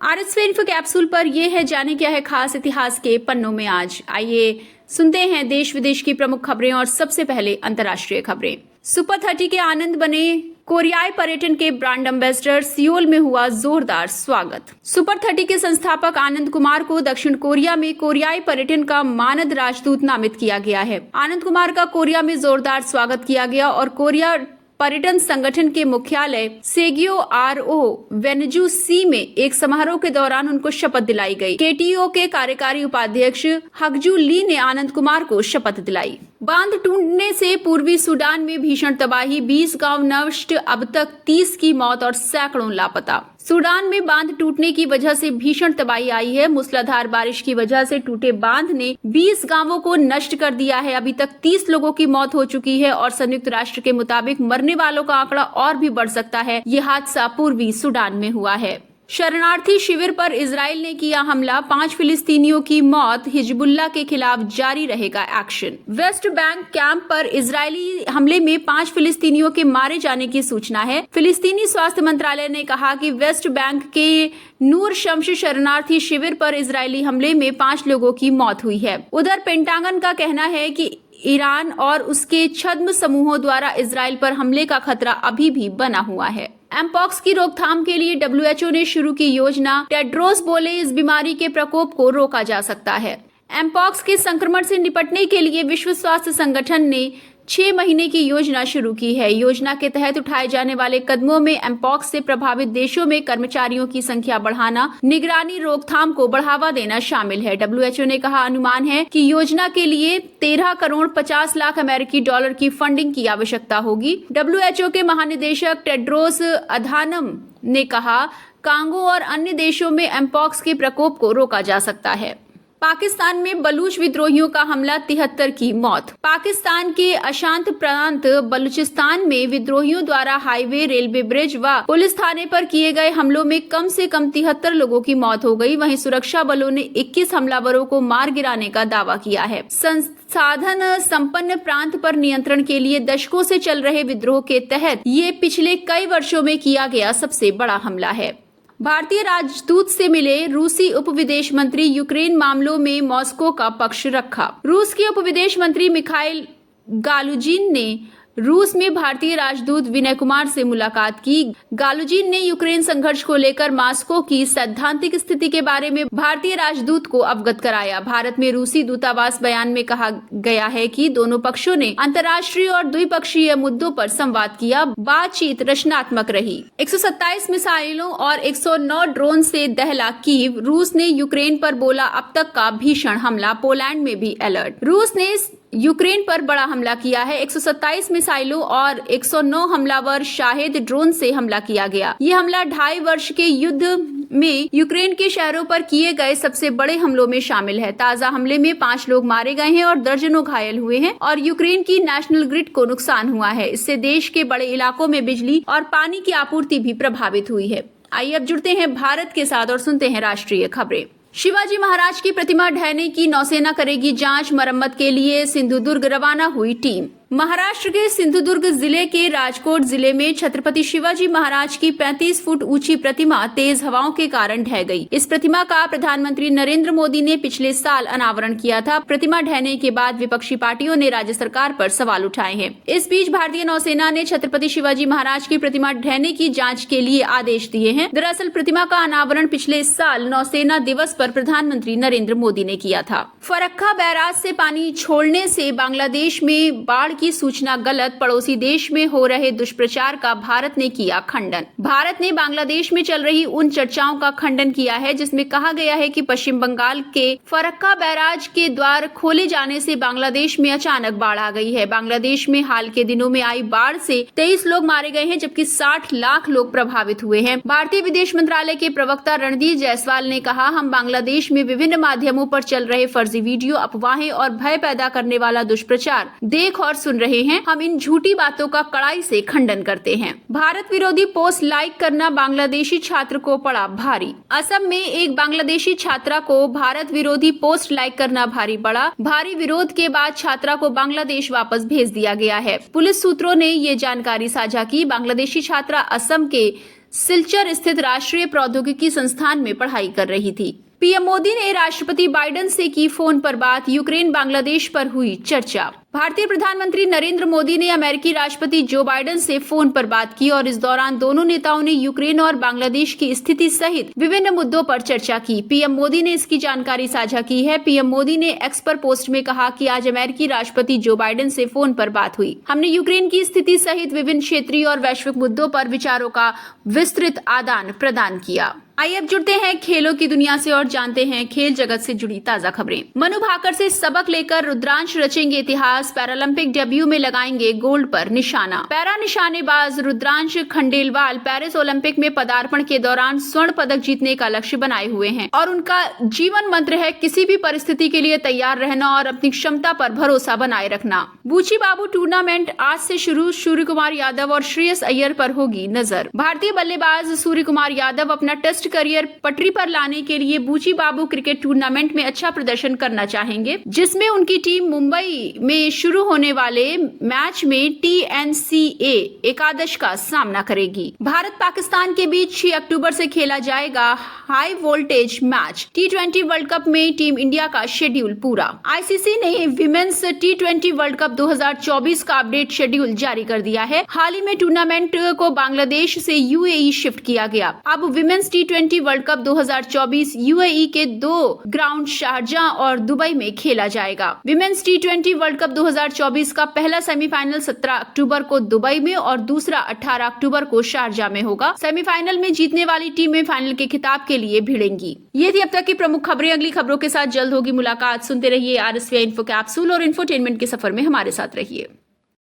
आरएसवे info capsule पर ये है, जाने क्या है खास इतिहास के पन्नों में आज। आइए सुनते हैं देश विदेश की प्रमुख खबरें और सबसे पहले अंतर्राष्ट्रीय खबरें। सुपर 30 के आनंद बने कोरियाई पर्यटन के ब्रांड एम्बेसडर, सियोल में हुआ जोरदार स्वागत। सुपर 30 के संस्थापक आनंद कुमार को दक्षिण कोरिया में कोरियाई पर्यटन का मानद राजदूत नामित किया गया है। आनंद कुमार का कोरिया में जोरदार स्वागत किया गया और कोरिया पर्यटन संगठन के मुख्यालय सेगियो RO वेनजू सी में एक समारोह के दौरान उनको शपथ दिलाई गई। KTO के कार्यकारी उपाध्यक्ष हकजू ली ने आनंद कुमार को शपथ दिलाई। बांध टूटने से पूर्वी सूडान में भीषण तबाही, 20 गांव नष्ट, अब तक 30 की मौत और सैकड़ों लापता। सूडान में बांध टूटने की वजह से भीषण तबाही आई है। मूसलाधार बारिश की वजह से टूटे बांध ने 20 गांवों को नष्ट कर दिया है। अभी तक 30 लोगों की मौत हो चुकी है और संयुक्त राष्ट्र के मुताबिक मरने वालों का आंकड़ा और भी बढ़ सकता है। ये हादसा पूर्वी सूडान में हुआ है। शरणार्थी शिविर पर इजराइल ने किया हमला, 5 फिलिस्तीनियों की मौत, हिजबुल्लाह के खिलाफ जारी रहेगा एक्शन। वेस्ट बैंक कैंप पर इजरायली हमले में 5 फिलिस्तीनियों के मारे जाने की सूचना है। फिलिस्तीनी स्वास्थ्य मंत्रालय ने कहा कि वेस्ट बैंक के नूर शम्स शरणार्थी शिविर पर इजरायली हमले में 5 लोगों की मौत हुई है। उधर पेंटागन का कहना है कि ईरान और उसके छद्म समूहों द्वारा इजराइल पर हमले का खतरा अभी भी बना हुआ है। एमपॉक्स की रोकथाम के लिए WHO ने शुरू की योजना। टेड्रोस बोले इस बीमारी के प्रकोप को रोका जा सकता है। एमपॉक्स के संक्रमण से निपटने के लिए विश्व स्वास्थ्य संगठन ने 6 महीने की योजना शुरू की है। योजना के तहत उठाए जाने वाले कदमों में एमपॉक्स से प्रभावित देशों में कर्मचारियों की संख्या बढ़ाना, निगरानी, रोकथाम को बढ़ावा देना शामिल है। WHO ने कहा अनुमान है कि योजना के लिए 13 करोड़ 50 लाख अमेरिकी डॉलर की फंडिंग की आवश्यकता होगी। WHO के महानिदेशक टेड्रोस अधानम ने कहा कांगो और अन्य देशों में एमपॉक्स के प्रकोप को रोका जा सकता है। पाकिस्तान में बलूच विद्रोहियों का हमला, 73 की मौत। पाकिस्तान के अशांत प्रांत बलूचिस्तान में विद्रोहियों द्वारा हाईवे, रेलवे ब्रिज व पुलिस थाने पर किए गए हमलों में कम से कम 73 लोगों की मौत हो गई। वहीं सुरक्षा बलों ने 21 हमलावरों को मार गिराने का दावा किया है। संसाधन संपन्न प्रांत पर नियंत्रण के लिए दशकों से चल रहे विद्रोह के तहत ये पिछले कई वर्षों में किया गया सबसे बड़ा हमला है। भारतीय राजदूत से मिले रूसी उप विदेश मंत्री, यूक्रेन मामलों में मॉस्को का पक्ष रखा। रूस के उप विदेश मंत्री मिखाइल गालुजिन ने रूस में भारतीय राजदूत विनय कुमार से मुलाकात की। गालुजिन ने यूक्रेन संघर्ष को लेकर मॉस्को की सैद्धांतिक स्थिति के बारे में भारतीय राजदूत को अवगत कराया। भारत में रूसी दूतावास बयान में कहा गया है कि दोनों पक्षों ने अंतर्राष्ट्रीय और द्विपक्षीय मुद्दों पर संवाद किया। बातचीत रचनात्मक रही। 127 मिसाइलों और 109 ड्रोन से दहला कीव। रूस ने यूक्रेन पर बोला अब तक का भीषण हमला, पोलैंड में भी अलर्ट। रूस ने यूक्रेन पर बड़ा हमला किया है। 127 मिसाइलों और 109 हमलावर शाहेद ड्रोन से हमला किया गया। ये हमला 2.5 वर्ष के युद्ध में यूक्रेन के शहरों पर किए गए सबसे बड़े हमलों में शामिल है। ताजा हमले में 5 लोग मारे गए हैं और दर्जनों घायल हुए हैं और यूक्रेन की नेशनल ग्रिड को नुकसान हुआ है। इससे देश के बड़े इलाकों में बिजली और पानी की आपूर्ति भी प्रभावित हुई है। आइए अब जुड़ते हैं भारत के साथ और सुनते हैं राष्ट्रीय खबरें। शिवाजी महाराज की प्रतिमा ढहने की नौसेना करेगी जांच, मरम्मत के लिए सिंधुदुर्ग रवाना हुई टीम। महाराष्ट्र के सिंधुदुर्ग जिले के राजकोट जिले में छत्रपति शिवाजी महाराज की 35 फुट ऊंची प्रतिमा तेज हवाओं के कारण ढह गई। इस प्रतिमा का प्रधानमंत्री नरेंद्र मोदी ने पिछले साल अनावरण किया था। प्रतिमा ढहने के बाद विपक्षी पार्टियों ने राज्य सरकार पर सवाल उठाए हैं। इस बीच भारतीय नौसेना ने छत्रपति शिवाजी महाराज की प्रतिमा ढहने की जाँच के लिए आदेश दिए हैं। दरअसल प्रतिमा का अनावरण पिछले साल नौसेना दिवस पर प्रधानमंत्री नरेंद्र मोदी ने किया था। फरक्का बैराज से पानी छोड़ने से बांग्लादेश में बाढ़ की सूचना गलत, पड़ोसी देश में हो रहे दुष्प्रचार का भारत ने किया खंडन। भारत ने बांग्लादेश में चल रही उन चर्चाओं का खंडन किया है जिसमें कहा गया है कि पश्चिम बंगाल के फरक्का बैराज के द्वार खोले जाने से बांग्लादेश में अचानक बाढ़ आ गई है। बांग्लादेश में हाल के दिनों में आई बाढ़ से 23 लोग मारे गए हैं जबकि 60 लाख लोग प्रभावित हुए हैं। भारतीय विदेश मंत्रालय के प्रवक्ता रणदीप जायसवाल ने कहा, हम बांग्लादेश में विभिन्न माध्यमों पर चल रहे फर्जी वीडियो, अफवाहें और भय पैदा करने वाला दुष्प्रचार देख और सुन रहे हैं। हम इन झूठी बातों का कड़ाई से खंडन करते हैं। भारत विरोधी पोस्ट लाइक करना बांग्लादेशी छात्र को पड़ा भारी। असम में एक बांग्लादेशी छात्रा को भारत विरोधी पोस्ट लाइक करना भारी पड़ा। भारी विरोध के बाद छात्रा को बांग्लादेश वापस भेज दिया गया है। पुलिस सूत्रों ने ये जानकारी साझा की। बांग्लादेशी छात्रा असम के सिलचर स्थित राष्ट्रीय प्रौद्योगिकी संस्थान में पढ़ाई कर रही थी। पीएम मोदी ने राष्ट्रपति बाइडेन से की फोन पर बात, यूक्रेन बांग्लादेश पर हुई चर्चा। भारतीय प्रधानमंत्री नरेंद्र मोदी ने अमेरिकी राष्ट्रपति जो बाइडेन से फोन पर बात की और इस दौरान दोनों नेताओं ने यूक्रेन और बांग्लादेश की स्थिति सहित विभिन्न मुद्दों पर चर्चा की। पीएम मोदी ने इसकी जानकारी साझा की है। पीएम मोदी ने एक्स पर पोस्ट में कहा कि आज अमेरिकी राष्ट्रपति जो बाइडेन से फोन पर बात हुई। हमने यूक्रेन की स्थिति सहित विभिन्न क्षेत्रीय और वैश्विक मुद्दों पर विचारों का विस्तृत आदान प्रदान किया। आइए अब जुड़ते हैं खेलों की दुनिया से और जानते हैं खेल जगत से जुड़ी ताजा खबरें। मनु भाकर से सबक लेकर रुद्रांश रचेंगे इतिहास, पैरालंपिक डेब्यू में लगाएंगे गोल्ड पर निशाना। पैरा निशानेबाज रुद्रांश खंडेलवाल पेरिस ओलंपिक में पदार्पण के दौरान स्वर्ण पदक जीतने का लक्ष्य बनाए हुए हैं और उनका जीवन मंत्र है किसी भी परिस्थिति के लिए तैयार रहना और अपनी क्षमता पर भरोसा बनाए रखना। बूची बाबू टूर्नामेंट आज से शुरू, सूर्य कुमार यादव और श्रेयस अय्यर पर होगी नजर। भारतीय बल्लेबाज सूर्य कुमार यादव अपना टेस्ट करियर पटरी पर लाने के लिए बूची बाबू क्रिकेट टूर्नामेंट में अच्छा प्रदर्शन करना चाहेंगे, जिसमें उनकी टीम मुंबई में शुरू होने वाले मैच में TNCA एकादश का सामना करेगी। भारत पाकिस्तान के बीच 6 अक्टूबर से खेला जाएगा high voltage match. T20 world cup में टीम इंडिया का शेड्यूल पूरा। ICC ने विमेन्स T20 वर्ल्ड कप 2024 का अपडेट शेड्यूल जारी कर दिया है। हाल ही में टूर्नामेंट को बांग्लादेश से UAE शिफ्ट किया गया। अब women's T20 world cup 2024 UAE के 2 ग्राउंड शारजाह और दुबई में खेला जाएगा। विमेन्स T20 वर्ल्ड कप 2024 का पहला सेमीफाइनल 17 अक्टूबर को दुबई में और दूसरा 18 अक्टूबर को शारजाह में होगा। सेमीफाइनल में जीतने वाली टीमें फाइनल के खिताब के लिए भिड़ेंगी। ये थी अब तक की प्रमुख खबरें। अगली खबरों के साथ जल्द होगी मुलाकात। सुनते रहिए RSVI इन्फो कैप्सूल और इंफोटेनमेंट के सफर में हमारे साथ रहिए।